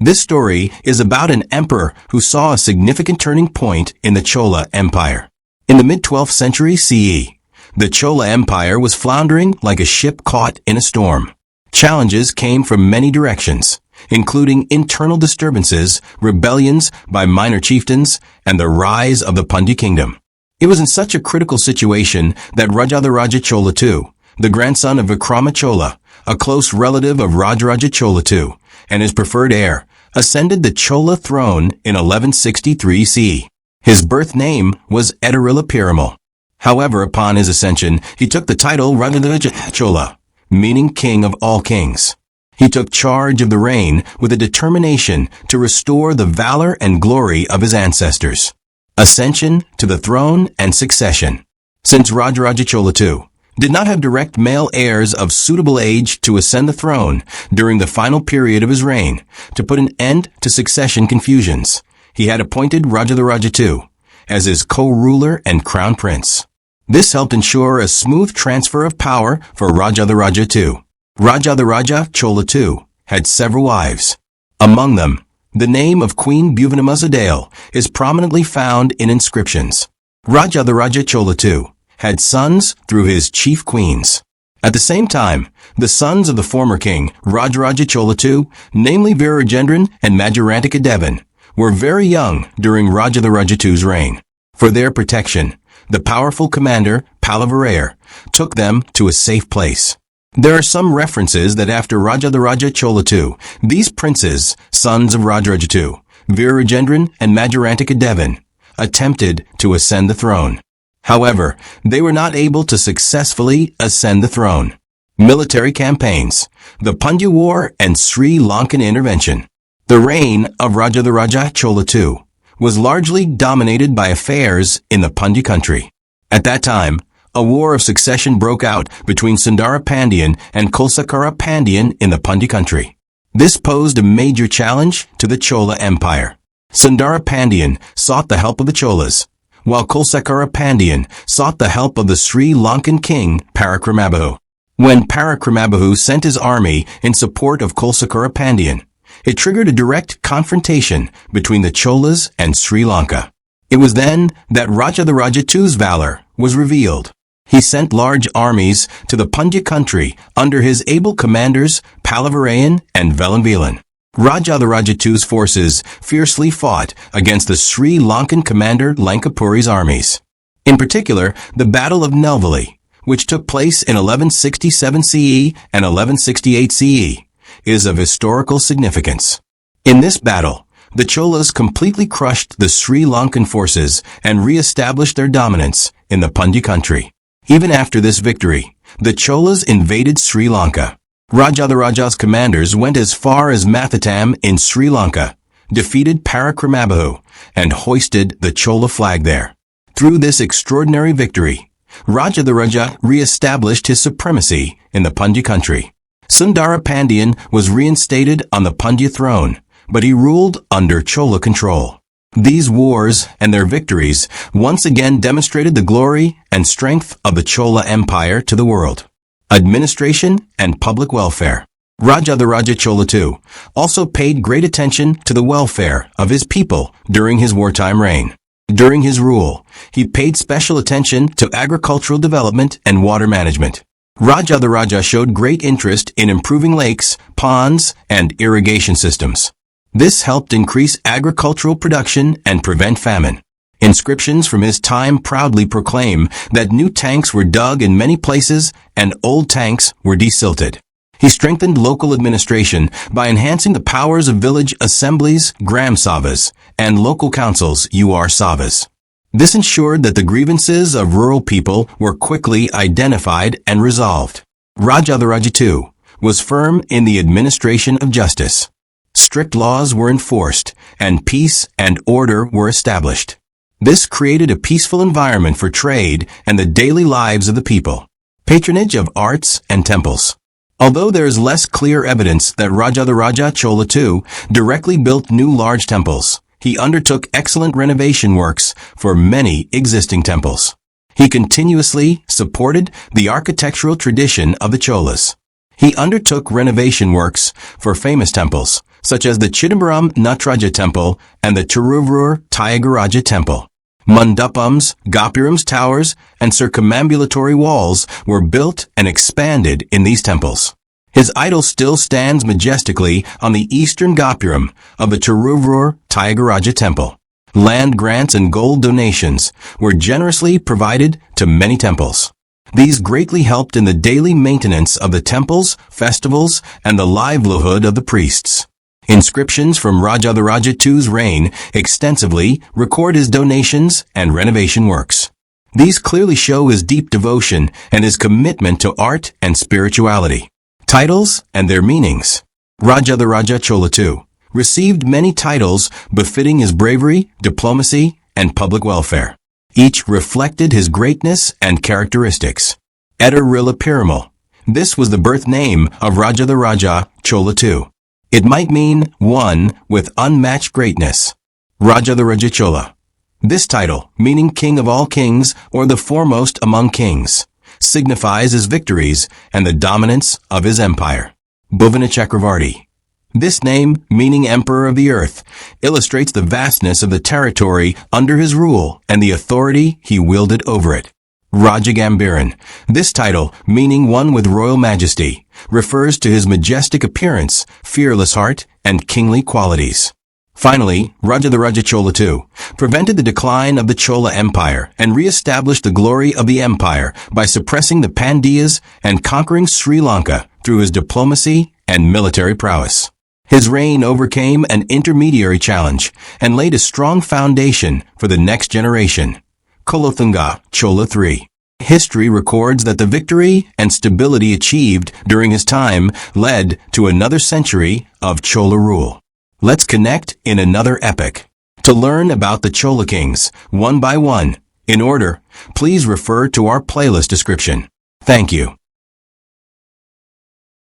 This story is about an emperor who saw a significant turning point in the Chola Empire. In the mid-12th century CE, the Chola Empire was floundering like a ship caught in a storm. Challenges came from many directions, including internal disturbances, rebellions by minor chieftains, and the rise of the Pandya kingdom. It was in such a critical situation that Rajadhiraja Chola II, the grandson of Vikrama Chola, a close relative of Rajaraja Chola II, and his preferred heir, ascended the Chola throne in 1163 CE. His birth name was Edirilipperumal. However, upon his ascension, he took the title Rajadhiraja Chola, meaning king of all kings. He took charge of the reign with a determination to restore the valor and glory of his ancestors. Ascension to the throne and succession. Since Rajaraja Chola II did not have direct male heirs of suitable age to ascend the throne during the final period of his reign, to put an end to succession confusions, he had appointed Rajadhiraja II as his co-ruler and crown prince. This helped ensure a smooth transfer of power for Rajadhiraja II. Rajadhiraja Chola II had several wives. Among them, the name of Queen Bhuvanachakravarti is prominently found in inscriptions. Rajadhiraja Chola II had sons through his chief queens. At the same time, the sons of the former king, Rajaraja Chola II, namely Virajendran and Majarantika, were very young during Rajadhiraja II's reign. For their protection, the powerful commander, Palavarair, took them to a safe place. There are some references that after Rajadhiraja Chola II, these princes, sons of Rajaraja II, Virajendran and Majarantika, attempted to ascend the throne. However, they were not able to successfully ascend the throne. Military campaigns, the Pandya War, and Sri Lankan intervention. The reign of Rajadhiraja Chola II was largely dominated by affairs in the Pandya country. At that time, a war of succession broke out between Sundara Pandyan and Kulothunga Pandyan in the Pandya country. This posed a major challenge to the Chola Empire. Sundara Pandyan sought the help of the Cholas, while Kulothunga Pandyan sought the help of the Sri Lankan king Parakramabahu. When Parakramabahu sent his army in support of Kulothunga Pandyan, it triggered a direct confrontation between the Cholas and Sri Lanka. It was then that Rajadhiraja II's valor was revealed. He sent large armies to the Pandya country under his able commanders Palavarayan and Velanvelan. Rajadhiraja II's forces fiercely fought against the Sri Lankan commander Lankapuri's armies. In particular, the Battle of Nelvali, which took place in 1167 CE and 1168 CE, is of historical significance. In this battle, the Cholas completely crushed the Sri Lankan forces and re-established their dominance in the Pandya country. Even after this victory, the Cholas invaded Sri Lanka. Rajadhiraja's commanders went as far as Mathatam in Sri Lanka, defeated Parakramabahu, and hoisted the Chola flag there. Through this extraordinary victory, Rajadhiraja re-established his supremacy in the Pandya country. Sundara Pandyan was reinstated on the Pandya throne, but he ruled under Chola control. These wars and their victories once again demonstrated the glory and strength of the Chola Empire to the world. Administration and public welfare. Rajadhiraja Chola II also paid great attention to the welfare of his people during his wartime reign. During his rule, he paid special attention to agricultural development and water management. Rajadhiraja showed great interest in improving lakes, ponds, and irrigation systems. This helped increase agricultural production and prevent famine. Inscriptions from his time proudly proclaim that new tanks were dug in many places and old tanks were desilted. He strengthened local administration by enhancing the powers of village assemblies, Gram Sabhas, and local councils, UR Sabhas. This ensured that the grievances of rural people were quickly identified and resolved. Rajadhiraja II was firm in the administration of justice. Strict laws were enforced, and peace and order were established. This created a peaceful environment for trade and the daily lives of the people. Patronage of arts and temples. Although there is less clear evidence that Rajadhiraja Chola II directly built new large temples, he undertook excellent renovation works for many existing temples. He continuously supported the architectural tradition of the Cholas. He undertook renovation works for famous temples, such as the Chidambaram Nataraja Temple and the Tiruvallur Tyagaraja Temple. Mandapams, Gopurams towers, and circumambulatory walls were built and expanded in these temples. His idol still stands majestically on the eastern Gopuram of the Tiruvallur Tyagaraja Temple. Land grants and gold donations were generously provided to many temples. These greatly helped in the daily maintenance of the temples, festivals, and the livelihood of the priests. Inscriptions from Rajadhiraja II's reign extensively record his donations and renovation works. These clearly show his deep devotion and his commitment to art and spirituality. Titles and their meanings. Rajadhiraja Chola II received many titles befitting his bravery, diplomacy, and public welfare. Each reflected his greatness and characteristics. Edirilipperumal. This was the birth name of Rajadhiraja Chola II. It might mean one with unmatched greatness. Rajadhiraja Chola. This title, meaning king of all kings or the foremost among kings, signifies his victories and the dominance of his empire. Bhuvanachakravarti. This name, meaning emperor of the earth, illustrates the vastness of the territory under his rule and the authority he wielded over it. Raja Gambhiran. This title, meaning one with royal majesty, refers to his majestic appearance, fearless heart, and kingly qualities. Finally, Rajadhiraja Chola II prevented the decline of the Chola Empire and re-established the glory of the empire by suppressing the Pandyas and conquering Sri Lanka through his diplomacy and military prowess. His reign overcame an intermediary challenge and laid a strong foundation for the next generation. Kulothunga Chola III. History records that the victory and stability achieved during his time led to another century of Chola rule. Let's connect in another epic. To learn about the Chola kings, one by one, in order, please refer to our playlist description. Thank you.